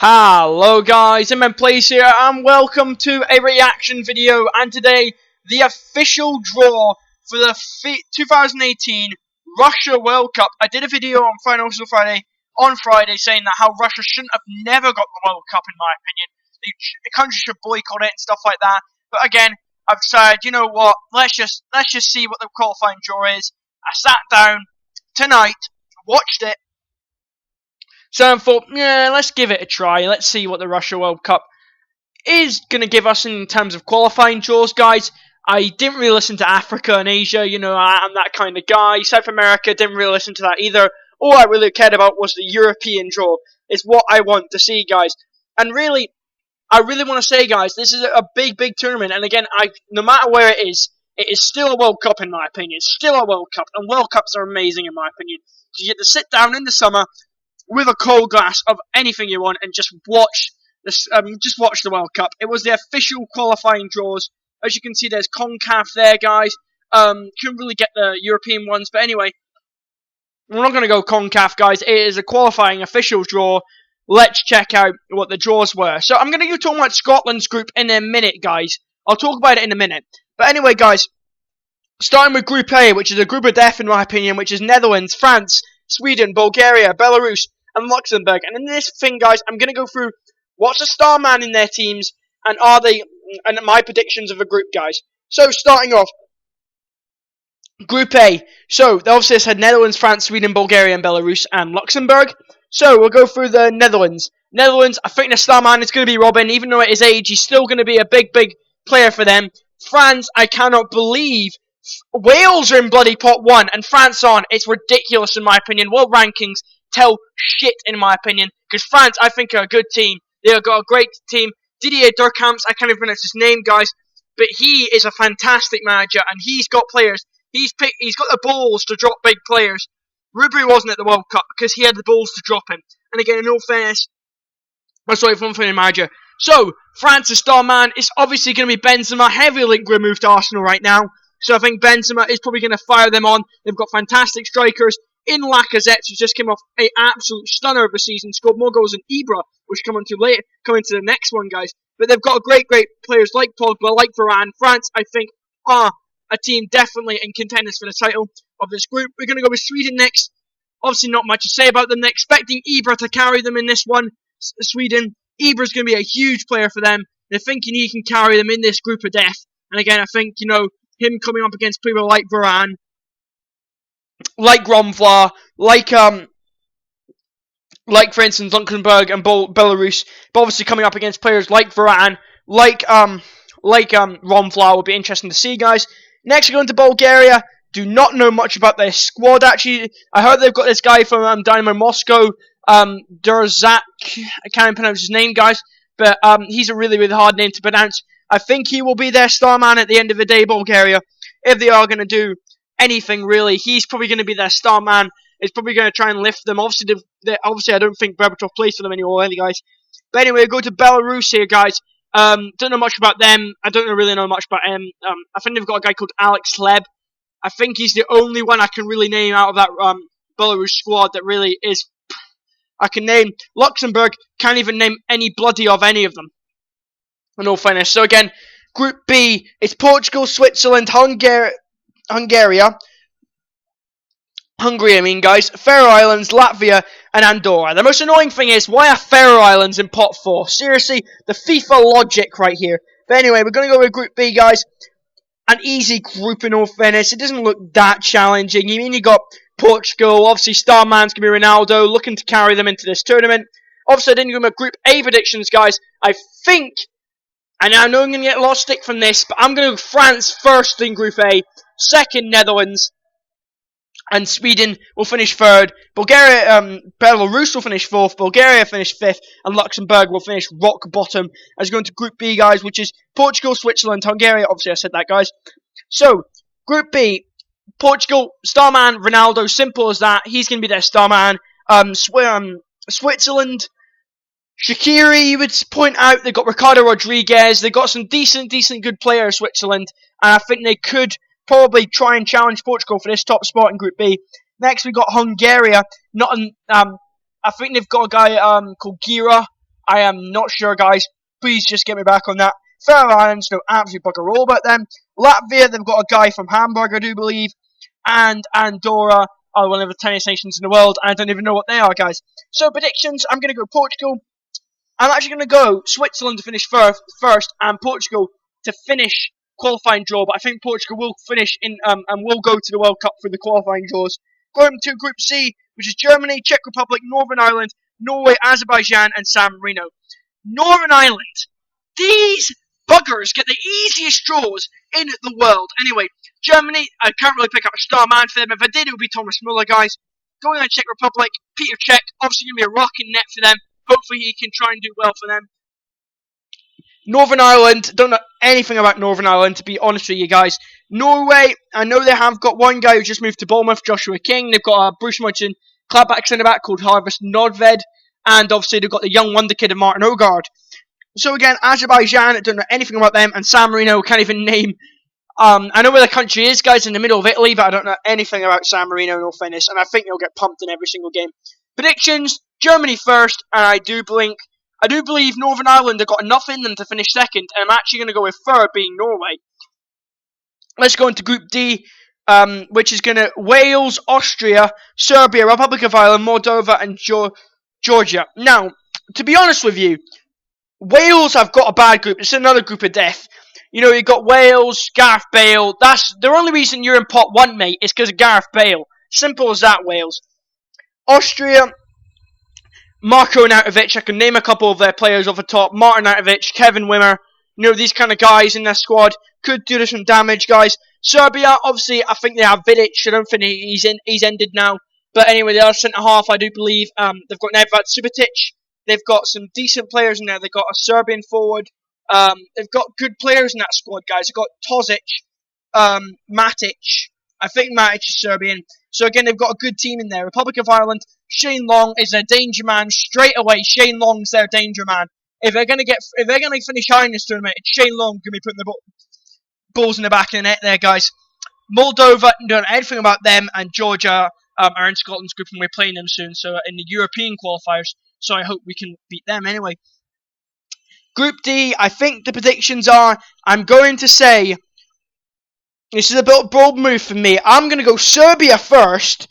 Hello guys, MMPlays here and welcome to a reaction video, and today the official draw for the 2018 Russia World Cup. I did a video on Friday saying that how Russia shouldn't have never got the World Cup in my opinion. The country should boycott it and stuff like that. But again, I've decided, you know what, let's just see what the qualifying draw is. I sat down tonight, watched it. So I thought, yeah, let's give it a try. Let's see what the Russia World Cup is going to give us in terms of qualifying draws, guys. I didn't really listen to Africa and Asia. You know, I'm that kind of guy. South America, didn't really listen to that either. All I really cared about was the European draw. It's what I want to see, guys. And really, I really want to say, guys, this is a big, big tournament. And again, no matter where it is still a World Cup in my opinion. It's still a World Cup. And World Cups are amazing in my opinion. You get to sit down in the summer with a cold glass of anything you want and just watch this, just watch the World Cup. It was the official qualifying draws. As you can see, there's CONCACAF there, guys. Couldn't really get the European ones, but anyway, we're not going to go CONCACAF, guys. It is a qualifying official draw. Let's check out what the draws were. So I'm going to go talk about Scotland's group in a minute, guys. I'll talk about it in a minute. But anyway, guys, starting with Group A, which is a group of death in my opinion, which is Netherlands, France, Sweden, Bulgaria, Belarus, and Luxembourg. And in this thing, guys, I'm going to go through what's a star man in their teams and my predictions of the group, guys. So starting off, Group A. So they obviously said Netherlands, France, Sweden, Bulgaria, and Belarus, and Luxembourg. So we'll go through the Netherlands. Netherlands, I think the star man is going to be Robin. Even though at his age, he's still going to be a big, big player for them. France, I cannot believe Wales are in bloody pot 1 and France aren't. It's ridiculous in my opinion. World rankings tell shit in my opinion, because France, I think, are a good team. They've got a great team. Didier Deschamps, I can't even pronounce his name, guys, but he is a fantastic manager and he's got players. He's got the balls to drop big players. Ribery wasn't at the World Cup because he had the balls to drop him. And again, in all fairness, one for the manager. So France's star man is obviously going to be Benzema, heavily linked with a move to Arsenal right now. So I think Benzema is probably going to fire them on. They've got fantastic strikers in Lacazette, who just came off an absolute stunner of a season, scored more goals than Ibra, which come into the next one, guys. But they've got great players like Pogba, like Varane. France, I think, are a team definitely in contenders for the title of this group. We're going to go with Sweden next. Obviously, not much to say about them. They're expecting Ibra to carry them in this one. Sweden, Ibra's going to be a huge player for them. They're thinking he can carry them in this group of death. And again, I think, you know, him coming up against people like Varane, like Gromvlar, like for instance Luxembourg and Belarus, but obviously coming up against players like Varane, like Gromvlar will be interesting to see, guys. Next, we're going to Bulgaria. Do not know much about their squad actually. I heard they've got this guy from Dynamo Moscow, Durzak. I can't even pronounce his name, guys, but he's a really hard name to pronounce. I think he will be their star man at the end of the day, Bulgaria. If they are going to do anything, really, he's probably going to be their star man. He's probably going to try and lift them. Obviously, I don't think Berbatov plays for them anymore, guys. But anyway, we'll go to Belarus here, guys. Don't know much about them. I don't really know much about him. I think they've got a guy called Alex Leb. I think he's the only one I can really name out of that Belarus squad that really is. I can name Luxembourg. Can't even name any of any of them. In all fairness. So again, Group B, it's Portugal, Switzerland, Hungary, guys, Faroe Islands, Latvia, and Andorra. The most annoying thing is, why are Faroe Islands in pot 4? Seriously, the FIFA logic right here. But anyway, we're going to go with Group B, guys. An easy group in all fairness. It doesn't look that challenging. You got Portugal, obviously star man's going to be Ronaldo, looking to carry them into this tournament. Obviously, I didn't go with Group A predictions, guys. I think, and I know I'm going to get a lot of stick from this, but I'm going to go France first in Group A, second Netherlands, and Sweden will finish third. Belarus will finish fourth. Bulgaria finish fifth, and Luxembourg will finish rock bottom. As we go into Group B, guys, which is Portugal, Switzerland, Hungary. Obviously, I said that, guys. So Group B, Portugal, star man Ronaldo. Simple as that. He's going to be their star man. Switzerland, Shaqiri, you would point out, they've got Ricardo Rodriguez. They've got some decent, good players, Switzerland, and I think they could probably try and challenge Portugal for this top spot in Group B. Next, we got Hungary. I think they've got a guy called Gira. I am not sure, guys. Please just get me back on that. Faroe Islands, no absolute bugger all about them. Latvia, they've got a guy from Hamburg, I do believe. And Andorra are one of the tiniest nations in the world. I don't even know what they are, guys. So, predictions, I'm going to go Portugal. I'm actually going to go Switzerland to finish first and Portugal to finish qualifying draw. But I think Portugal will finish in and will go to the World Cup for the qualifying draws. Going to Group C, which is Germany, Czech Republic, Northern Ireland, Norway, Azerbaijan, and San Marino. Northern Ireland. These buggers get the easiest draws in the world. Anyway, Germany, I can't really pick up a star man for them. If I did, it would be Thomas Muller, guys. Going on Czech Republic, Peter Cech, obviously going to be a rocking net for them. Hopefully he can try and do well for them. Northern Ireland, don't know anything about Northern Ireland, to be honest with you guys. Norway, I know they have got one guy who just moved to Bournemouth, Joshua King. They've got a Bruce Munchen Gladbach centre-back called Harvest Nordved. And obviously they've got the young wonder kid of Martin Odegaard. So again, Azerbaijan, I don't know anything about them. And San Marino, can't even name. I know where the country is, guys, in the middle of Italy, but I don't know anything about San Marino, in all fairness. And I think they'll get pumped in every single game. Predictions, Germany first, and I do believe Northern Ireland have got enough in them to finish second, and I'm actually going to go with third, being Norway. Let's go into Group D, which is going to Wales, Austria, Serbia, Republic of Ireland, Moldova, and Georgia. Now, to be honest with you, Wales have got a bad group. It's another group of death. You know, you've got Wales, Gareth Bale. That's the only reason you're in pot 1, mate, is because of Gareth Bale. Simple as that, Wales. Austria, Marko Arnautovic. I can name a couple of their players off the top. Martin Arnautovic, Kevin Wimmer. You know, these kind of guys in their squad could do some damage, guys. Serbia, obviously, I think they have Vidic. I don't think he's ended now. But anyway, the other centre-half, I do believe, they've got Nedved Subotic. They've got some decent players in there. They've got a Serbian forward. They've got good players in that squad, guys. They've got Tozic, Matic. I think Matic is Serbian. So again, they've got a good team in there. Republic of Ireland, Shane Long is their danger man straight away. Shane Long's their danger man. If they're gonna finish high in this tournament, it's Shane Long gonna be putting the balls in the back of the net there, guys. Moldova, don't know anything about them, and Georgia are in Scotland's group, and we're playing them soon. So in the European qualifiers. So I hope we can beat them anyway. Group D, I think the predictions are, I'm going to say, this is a bit of a bold move for me. I'm going to go Serbia first.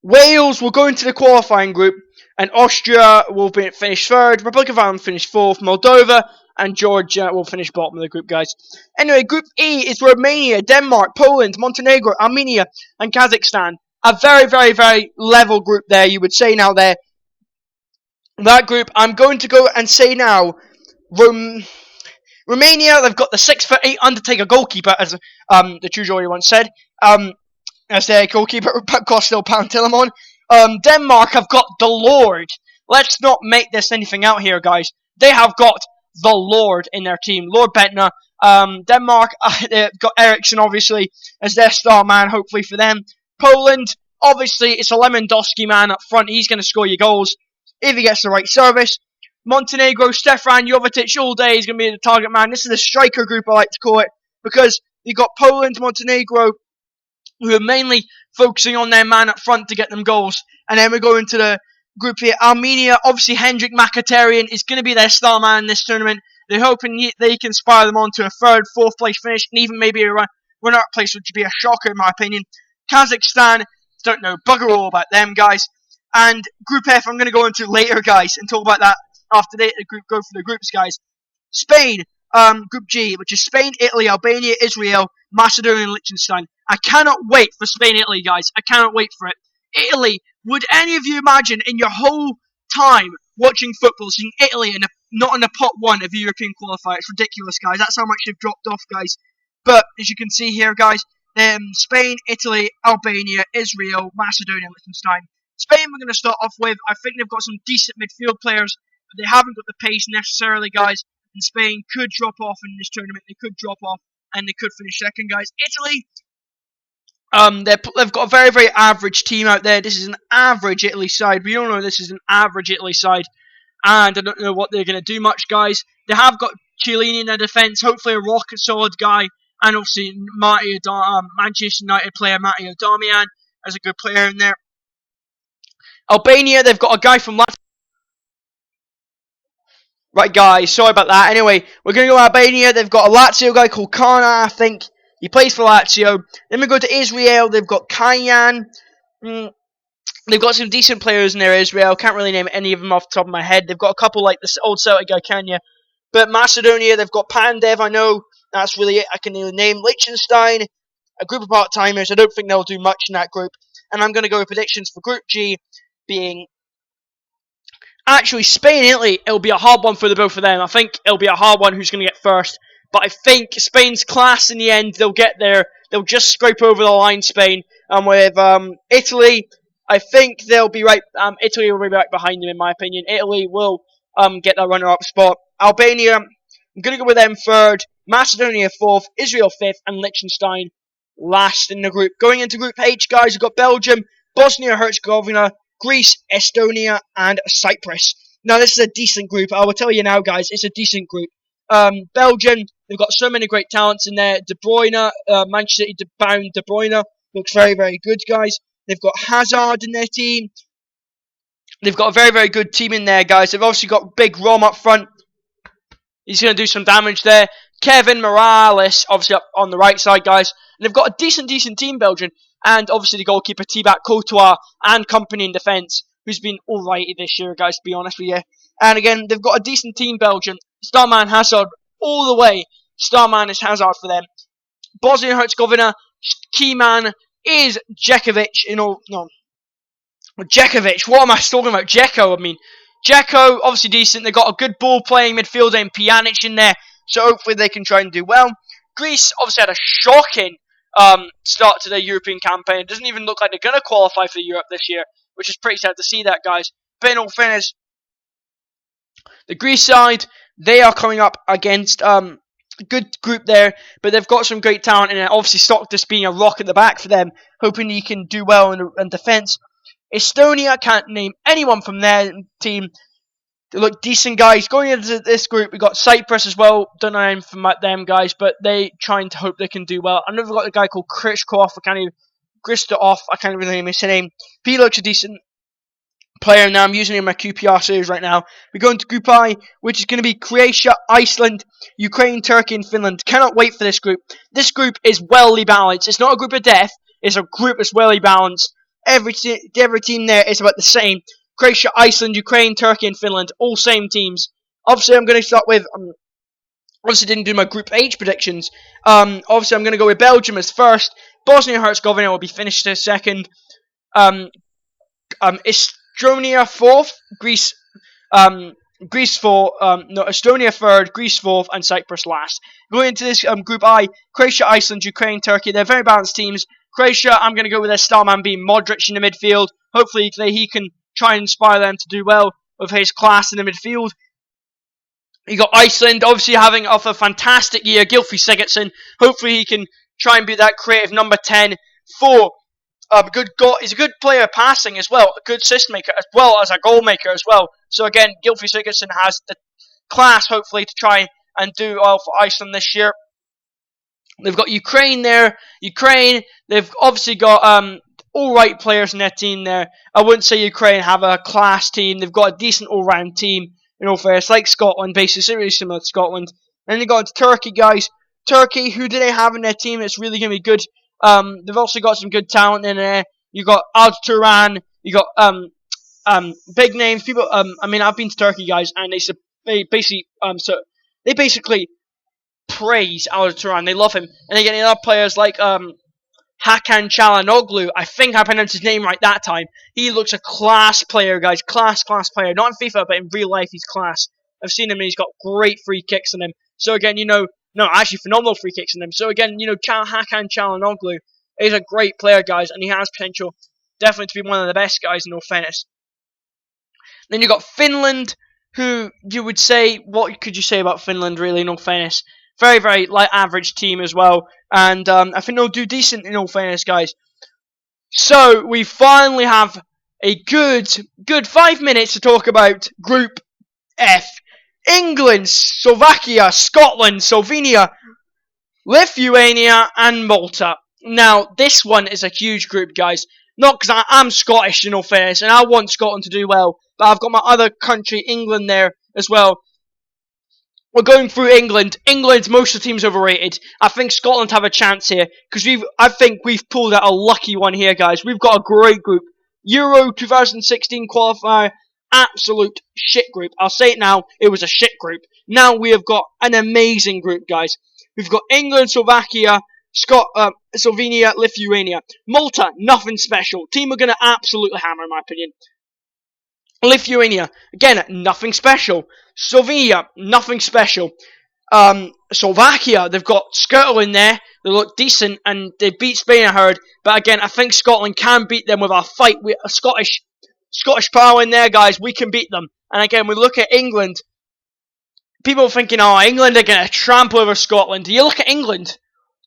Wales will go into the qualifying group. And Austria will finish third. Republic of Ireland finish fourth. Moldova and Georgia will finish bottom of the group, guys. Anyway, Group E is Romania, Denmark, Poland, Montenegro, Armenia, and Kazakhstan. A very, very, very level group there, you would say now there. That group, I'm going to go and say now, Romania, they've got the 6'8" Undertaker goalkeeper, as the True Joy once said. As their goalkeeper, Kostil Pantilimon. Denmark have got the Lord. Let's not make this anything out here, guys. They have got the Lord in their team. Lord Bentner. Denmark, they've got Eriksson, obviously, as their star man, hopefully for them. Poland, obviously, it's a Lewandowski man up front. He's going to score your goals if he gets the right service. Montenegro, Stefan Jovetic all day is going to be the target man. This is the striker group, I like to call it, because you've got Poland, Montenegro, who are mainly focusing on their man up front to get them goals. And then we go into the group here. Armenia, obviously Hendrik Mkhitaryan is going to be their star man in this tournament. They're hoping they can inspire them on to a third, fourth place finish, and even maybe a runner-up place, which would be a shocker in my opinion. Kazakhstan, don't know bugger all about them, guys. And Group F, I'm going to go into later, guys, and talk about that after the group go through the groups, guys. Spain, Group G, which is Spain, Italy, Albania, Israel, Macedonia, and Liechtenstein. I cannot wait for Spain, Italy, guys. I cannot wait for it. Italy, would any of you imagine in your whole time watching football seeing Italy not in the pot 1 of the European qualifier? It's ridiculous, guys. That's how much they've dropped off, guys. But as you can see here, guys, Spain, Italy, Albania, Israel, Macedonia, and Liechtenstein. Spain we're going to start off with. I think they've got some decent midfield players, but they haven't got the pace necessarily, guys. And Spain could drop off in this tournament. They could drop off, and they could finish second, guys. Italy, they've got a very, very average team out there. This is an average Italy side. We all know this is an average Italy side, and I don't know what they're going to do much, guys. They have got Chiellini in their defence, hopefully a rocket solid guy, and obviously Manchester United player Matteo Darmian as a good player in there. Albania, they've got a guy from Right, guys, sorry about that. Anyway, we're going to go to Albania. They've got a Lazio guy called Kana, I think. He plays for Lazio. Then we go to Israel. They've got Kayan. They've got some decent players in there, Israel. Can't really name any of them off the top of my head. They've got a couple like this old Celtic guy, Kanya. But Macedonia, they've got Pandev, I know. That's really it I can name. Liechtenstein, a group of part-timers. I don't think they'll do much in that group. And I'm going to go with predictions for Group G being... Actually, Spain, Italy, it'll be a hard one for the both of them. I think it'll be a hard one who's going to get first. But I think Spain's class in the end, they'll get there. They'll just scrape over the line, Spain. And with Italy, I think they'll be right. Italy will be right behind them, in my opinion. Italy will get that runner-up spot. Albania, I'm going to go with them third. Macedonia fourth. Israel fifth. And Liechtenstein last in the group. Going into Group H, guys, we've got Belgium, Bosnia-Herzegovina, Greece, Estonia, and Cyprus. Now, this is a decent group. I will tell you now, guys, it's a decent group. Belgium, they've got so many great talents in there. De Bruyne, Manchester City bound De Bruyne, looks very, very good, guys. They've got Hazard in their team. They've got a very, very good team in there, guys. They've obviously got Big Rom up front. He's going to do some damage there. Kevin Morales, obviously up on the right side, guys. And they've got a decent team, Belgium. And obviously the goalkeeper, Thibaut Courtois, and company in defence, who's been alrighty this year, guys, to be honest with you. And again, they've got a decent team, Belgium. Starman Hazard, all the way. Starman is Hazard for them. Bosnia-Herzegovina, key man is Djekovic. Djekovic, what am I talking about? Dzeko, obviously decent. They've got a good ball-playing midfielder in Pjanic in there, so hopefully they can try and do well. Greece obviously had a shocking start to their European campaign. It doesn't even look like they're going to qualify for Europe this year, which is pretty sad to see that, guys. But in all fairness, the Greece side, they are coming up against a good group there, but they've got some great talent in it. Obviously, Stockdus being a rock at the back for them, hoping he can do well in defence. Estonia, can't name anyone from their team. They look decent, guys. Going into this group, we got Cyprus as well. Don't know anything from them, guys, but they trying to hope they can do well. I know we've got a guy called Kristoff. I can't even name his name. He looks a decent player now. I'm using him in my QPR series right now. We go into Group I, which is going to be Croatia, Iceland, Ukraine, Turkey, and Finland. Cannot wait for this group. This group is well balanced. It's not a group of death. It's a group that's well balanced. Every team there is about the same. Croatia, Iceland, Ukraine, Turkey, and Finland. All same teams. Obviously, I'm going to start with... obviously, didn't do my Group H predictions. Obviously, I'm going to go with Belgium as first. Bosnia-Herzegovina will be finished as second. Estonia fourth. Estonia third, Greece fourth, and Cyprus last. Going into this Group I, Croatia, Iceland, Ukraine, Turkey. They're very balanced teams. Croatia, I'm going to go with their star man being Modric in the midfield. Hopefully he can try and inspire them to do well with his class in the midfield. You got Iceland, obviously having off a fantastic year. Gylfi Sigurdsson. Hopefully he can try and be that creative number 10 for he's a good player passing as well, a good assist maker as well as a goal maker as well. So again, Gylfi Sigurdsson has the class hopefully to try and do well for Iceland this year. They've got Ukraine there. They've obviously got all-right players in their team there. I wouldn't say Ukraine have a class team. They've got a decent all-round team. In all fairness, like Scotland, basically really similar to Scotland. And then they got into Turkey, guys. Turkey, who do they have in their team that's really going to be good? They've also got some good talent in there. You got Al Turan. You got big names. People. I've been to Turkey, guys, and they basically praise Al Turan. They love him, and they get other players like Hakan Çalhanoğlu. I think I pronounced his name right that time. He looks a class player, guys. Class player. Not in FIFA, but in real life, he's class. I've seen him, and he's got great free kicks on him. So again, actually phenomenal free kicks on him. So again, Hakan Çalhanoğlu is a great player, guys, and he has potential definitely to be one of the best guys in all fairness. Then you got Finland, who you would say, what could you say about Finland, really, in all fairness? Very, very average team as well. And I think they'll do decent in all fairness, guys. So we finally have a good 5 minutes to talk about Group F. England, Slovakia, Scotland, Slovenia, Lithuania, and Malta. Now, this one is a huge group, guys. Not because I'm Scottish, in all fairness, and I want Scotland to do well. But I've got my other country, England, there as well. we're going through England. England, most of the teams overrated. I think Scotland have a chance here because I think we've pulled out a lucky one here, guys. We've got a great group. Euro 2016 qualifier, absolute shit group. I'll say it now. It was a shit group. Now we have got an amazing group, guys. We've got England, Slovakia, Slovenia, Lithuania, Malta. Nothing special. Team are gonna absolutely hammer, in my opinion. Lithuania, again, nothing special. Slovenia, nothing special. Slovakia, they've got Skirtle in there. They look decent, and they beat Spain, I heard. But again, I think Scotland can beat them with our fight. With a Scottish power in there, guys. We can beat them. And again, we look at England. People are thinking, oh, England are going to trample over Scotland. You look at England.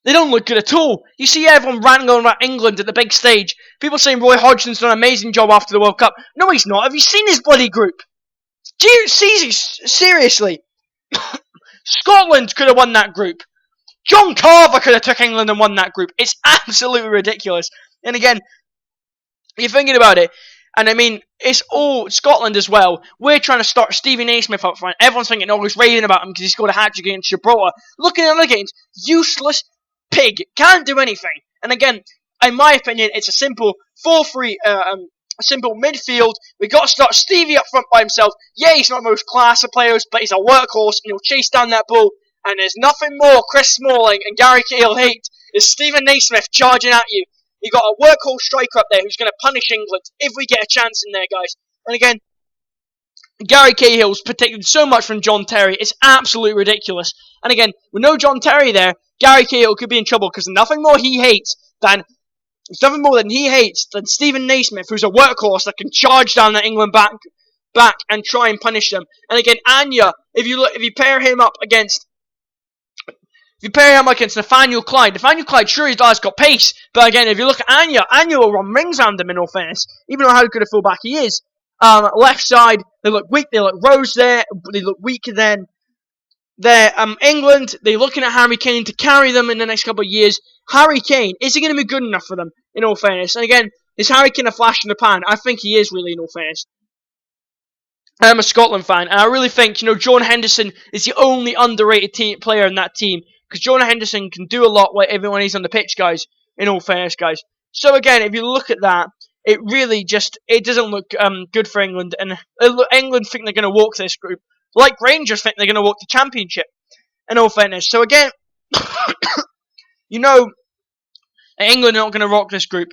They don't look good at all. You see everyone ranting on about England at the big stage. People saying Roy Hodgson's done an amazing job after the World Cup. No, he's not. Have you seen his bloody group? Seriously. Scotland could have won that group. John Carver could have took England and won that group. It's absolutely ridiculous. And again, you're thinking about it. And I mean, it's all Scotland as well. We're trying to start Stephen Naismith up front. Everyone's thinking, oh, he's raving about him because he scored a hat-trick against Gibraltar. Looking at other games, useless pig. Can't do anything. And again, in my opinion, it's a simple 4-3, a simple midfield. We've got to start Stevie up front by himself. Yeah, he's not the most class of players, but he's a workhorse and he'll chase down that ball. And there's nothing more Chris Smalling and Gary Cahill hate is Stephen Naismith charging at you. You've got a workhorse striker up there who's going to punish England if we get a chance in there, guys. And again, Gary Cahill's protected so much from John Terry. It's absolutely ridiculous. And again, with no John Terry there, Gary Cahill could be in trouble because nothing more he hates than Stephen Naismith, who's a workhorse that can charge down the England back and try and punish them. And again, Anya, if you pair him up against Nathaniel Clyde, sure he has got pace, but again, if you look at Anya will run rings around him in all fairness, even though how good a fullback he is. Left side, they look weak, they look Rose there, they look weaker than England. They're looking at Harry Kane to carry them in the next couple of years. Harry Kane, is he going to be good enough for them, in all fairness? And again, is Harry Kane a flash in the pan? I think he is, really, in all fairness. I'm a Scotland fan, and I really think, Jordan Henderson is the only underrated player in that team. Because Jordan Henderson can do a lot when he's on the pitch, guys. In all fairness, guys. So again, if you look at that, it really it doesn't look good for England. And England think they're going to walk this group. Like Rangers think they're going to walk the championship. In all fairness. So again, England are not going to rock this group.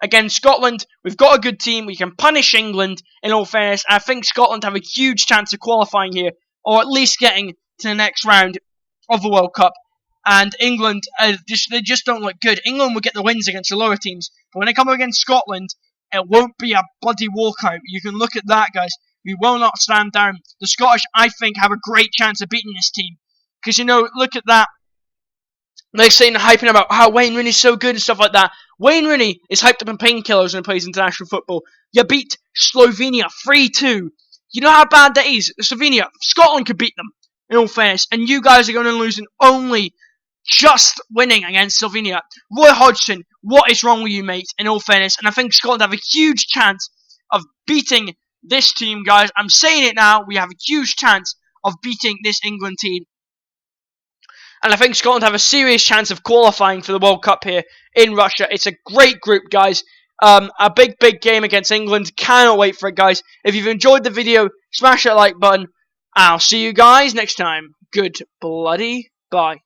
Again, Scotland, we've got a good team. We can punish England, in all fairness. I think Scotland have a huge chance of qualifying here. Or at least getting to the next round of the World Cup. And England, they just don't look good. England will get the wins against the lower teams. But when they come against Scotland, it won't be a bloody walkout. You can look at that, guys. We will not stand down. The Scottish, I think, have a great chance of beating this team. Because, look at that. They're saying, hyping about how Wayne Rooney's so good and stuff like that. Wayne Rooney is hyped up in painkillers when he plays international football. You beat Slovenia 3-2. You know how bad that is? Slovenia, Scotland could beat them, in all fairness. And you guys are going to lose only just winning against Slovenia. Roy Hodgson, what is wrong with you, mate, in all fairness? And I think Scotland have a huge chance of beating this team, guys. I'm saying it now. We have a huge chance of beating this England team. And I think Scotland have a serious chance of qualifying for the World Cup here in Russia. It's a great group, guys. A big game against England. Cannot wait for it, guys. If you've enjoyed the video, smash that like button. I'll see you guys next time. Good bloody bye.